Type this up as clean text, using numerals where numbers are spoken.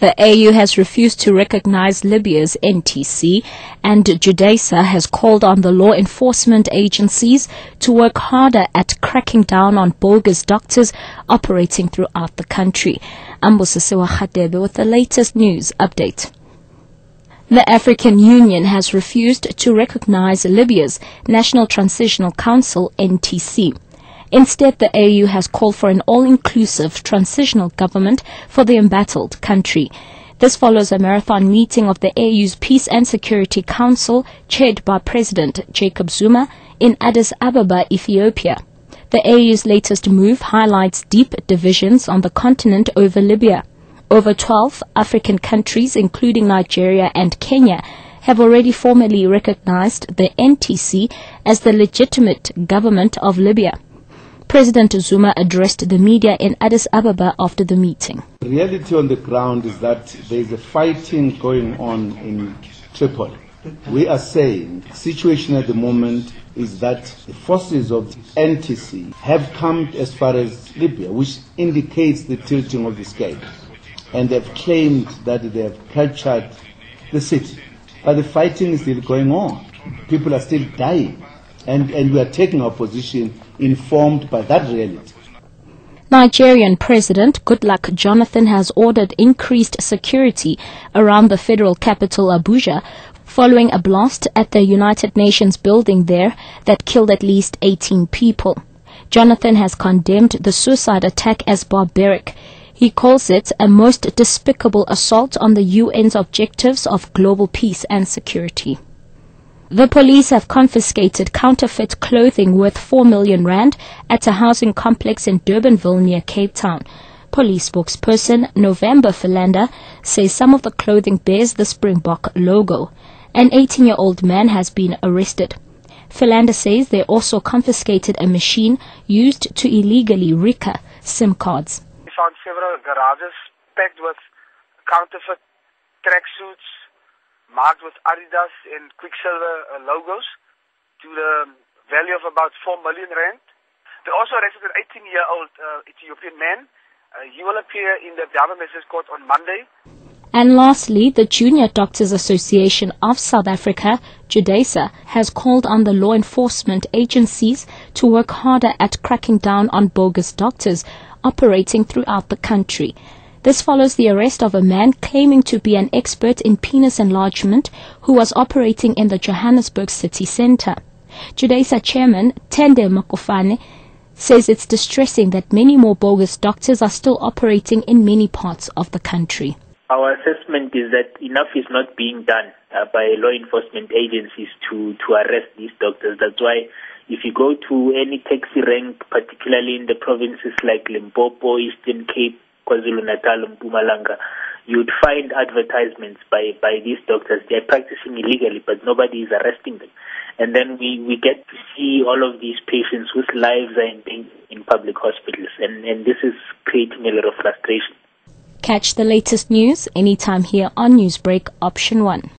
The AU has refused to recognize Libya's NTC, and Judesa has called on the law enforcement agencies to work harder at cracking down on bogus doctors operating throughout the country. Ambusisewa Khadebe with the latest news update. The African Union has refused to recognize Libya's National Transitional Council, NTC. Instead, the AU has called for an all-inclusive transitional government for the embattled country. This follows a marathon meeting of the AU's Peace and Security Council, chaired by President Jacob Zuma, in Addis Ababa, Ethiopia. The AU's latest move highlights deep divisions on the continent over Libya. Over 12 African countries, including Nigeria and Kenya, have already formally recognized the NTC as the legitimate government of Libya. President Zuma addressed the media in Addis Ababa after the meeting. The reality on the ground is that there is a fighting going on in Tripoli. We are saying the situation at the moment is that the forces of the NTC have come as far as Libya, which indicates the tilting of the scale. And they've claimed that they have captured the city. But the fighting is still going on. People are still dying. And we are taking our position informed by that reality. Nigerian President Goodluck Jonathan has ordered increased security around the federal capital Abuja following a blast at the United Nations building there that killed at least 18 people. Jonathan has condemned the suicide attack as barbaric. He calls it a most despicable assault on the UN's objectives of global peace and security. The police have confiscated counterfeit clothing worth 4 million rand at a housing complex in Durbanville near Cape Town. Police spokesperson November Philander says some of the clothing bears the Springbok logo. An 18-year-old man has been arrested. Philander says they also confiscated a machine used to illegally RICA SIM cards. We found several garages packed with counterfeit tracksuits marked with Adidas and Quicksilver logos to the value of about 4 million rand. They also arrested an 18-year-old Ethiopian man. He will appear in the Durban Magistrates Court on Monday. And lastly, the Junior Doctors Association of South Africa, Judesa, has called on the law enforcement agencies to work harder at cracking down on bogus doctors operating throughout the country. This follows the arrest of a man claiming to be an expert in penis enlargement who was operating in the Johannesburg city centre. Judesa chairman Tende Makofane says it's distressing that many more bogus doctors are still operating in many parts of the country. Our assessment is that enough is not being done by law enforcement agencies to arrest these doctors. That's why if you go to any taxi rank, particularly in the provinces like Limpopo, Eastern Cape, KwaZulu-Natal, and Mpumalanga, you'd find advertisements by these doctors. They're practicing illegally, but nobody is arresting them. And then we get to see all of these patients whose lives are in danger in public hospitals, and this is creating a lot of frustration. Catch the latest news anytime here on Newsbreak Option 1.